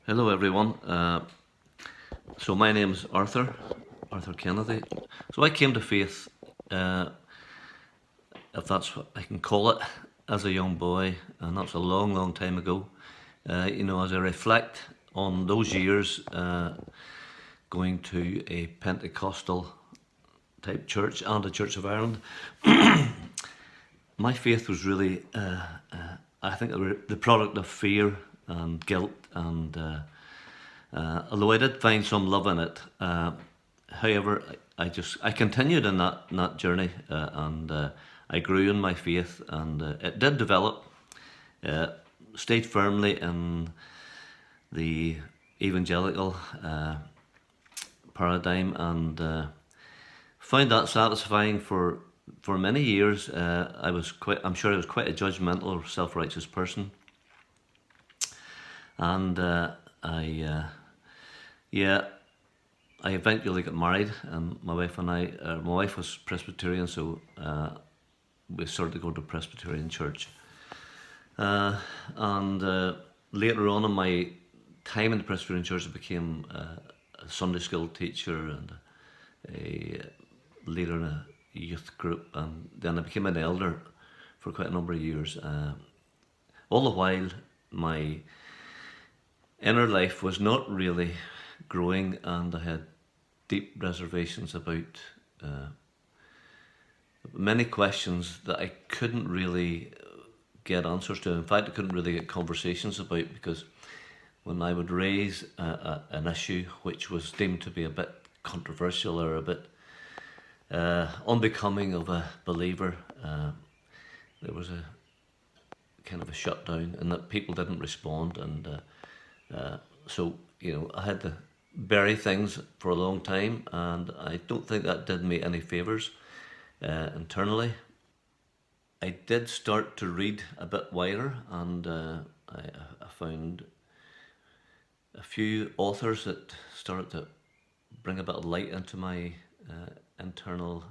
Hello, everyone. So my name's Arthur Kennedy. So I came to faith, uh, if that's what I can call it, as a young boy, and that's a long, long time ago. As I reflect on those years, going to a Pentecostal type church and a Church of Ireland, my faith was really, I think, the product of fear and guilt and. Although I did find some love in it, however, I continued in that journey, and I grew in my faith, and it did develop. Uh, Stayed firmly in the evangelical paradigm, and found that satisfying for many years. I'm sure I was quite a judgmental, self-righteous person, and yeah, I eventually got married, and my wife was Presbyterian, so we started to go to Presbyterian church. And later on in my time in the Presbyterian church, I became a Sunday school teacher and a leader in a youth group, and then I became an elder for quite a number of years. All the while, my inner life was not really growing, and I had deep reservations about many questions that I couldn't really get answers to. In fact, I couldn't really get conversations about, because when I would raise an issue which was deemed to be a bit controversial or a bit unbecoming of a believer, there was a kind of a shutdown, and that people didn't respond, and so I had to bury things for a long time, and I don't think that did me any favors internally. I did start to read a bit wider, and I found a few authors that started to bring a bit of light into my internal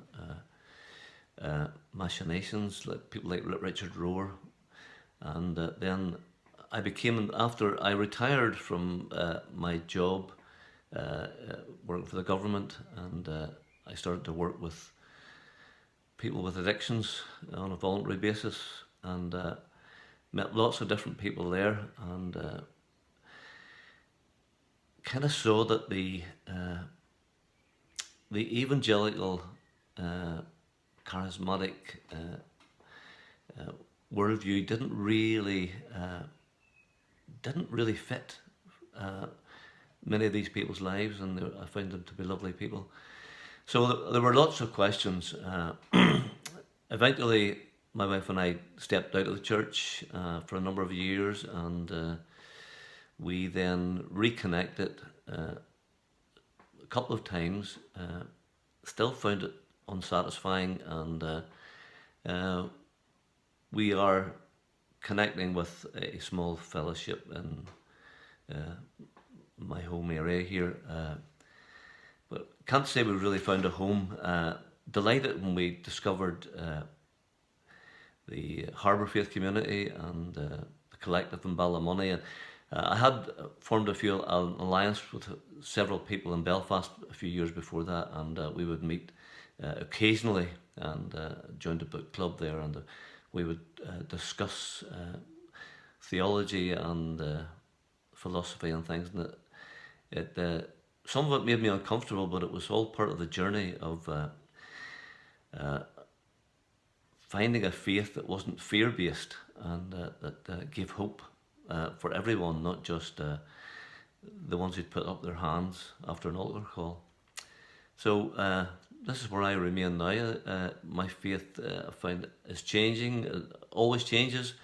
machinations, like people like Richard Rohr. And then after I retired from my job working for the government, and I started to work with people with addictions on a voluntary basis, and met lots of different people there, and kind of saw that the evangelical charismatic worldview didn't really fit many of these people's lives, and I found them to be lovely people. So there were lots of questions. Eventually, my wife and I stepped out of the church for a number of years, and we then reconnected a couple of times. Still found it unsatisfying, and we are connecting with a small fellowship in my home area here. But can't say we really found a home. Delighted when we discovered the Harbour Faith Community and the Collective in Ballymoney. And I had formed an alliance with several people in Belfast a few years before that, and we would meet occasionally, and joined a book club there, and we would discuss theology and philosophy and things. And some of it made me uncomfortable, but it was all part of the journey of finding a faith that wasn't fear-based, and that gave hope for everyone, not just the ones who'd put up their hands after an altar call. So this is where I remain now. My faith, I find, is changing. It always changes.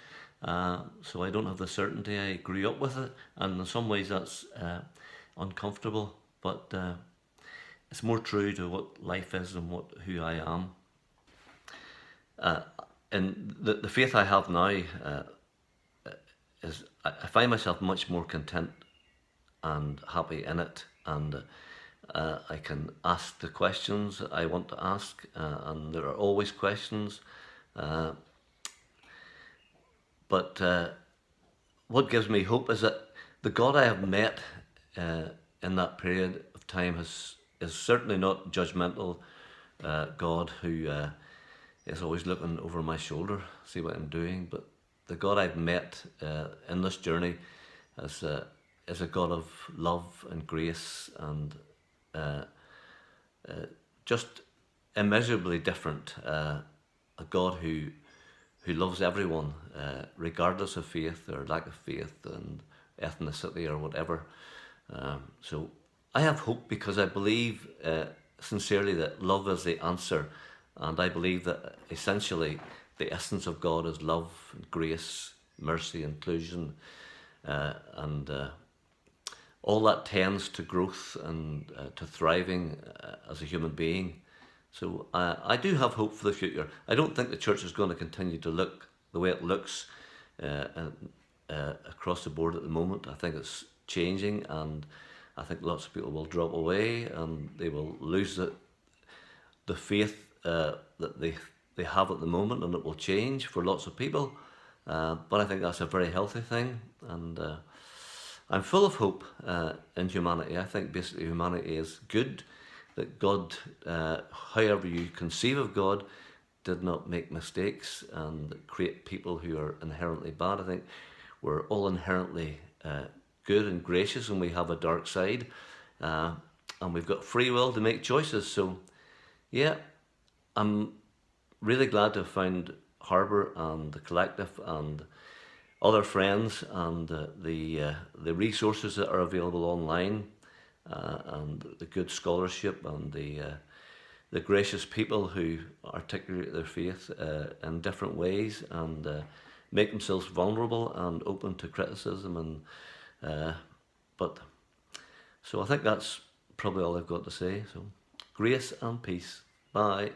So I don't have the certainty. I grew up with it, and in some ways that's uncomfortable, but it's more true to what life is and who I am. And the faith I have now is I find myself much more content and happy in it, and I can ask the questions I want to ask, and there are always questions. But what gives me hope is that the God I have met in that period of time is certainly not judgmental God who is always looking over my shoulder, see what I'm doing. But the God I've met in this journey is a God of love and grace and just immeasurably different. A God who loves everyone, regardless of faith or lack of faith and ethnicity or whatever. So I have hope because I believe sincerely that love is the answer, and I believe that essentially the essence of God is love, grace, mercy, inclusion, and all that tends to growth and to thriving as a human being. So I do have hope for the future. I don't think the church is going to continue to look the way it looks across the board at the moment. I think it's changing, and I think lots of people will drop away and they will lose the faith that they have at the moment, and it will change for lots of people. But I think that's a very healthy thing, and I'm full of hope in humanity. I think basically humanity is good, that God, however you conceive of God, did not make mistakes and create people who are inherently bad. I think we're all inherently good and gracious, and we have a dark side, and we've got free will to make choices. So, yeah, I'm really glad to have found Harbour and the Collective and other friends and the resources that are available online, and the good scholarship and the gracious people who articulate their faith in different ways and make themselves vulnerable and open to criticism. And but so I think that's probably all I've got to say. So grace and peace. Bye.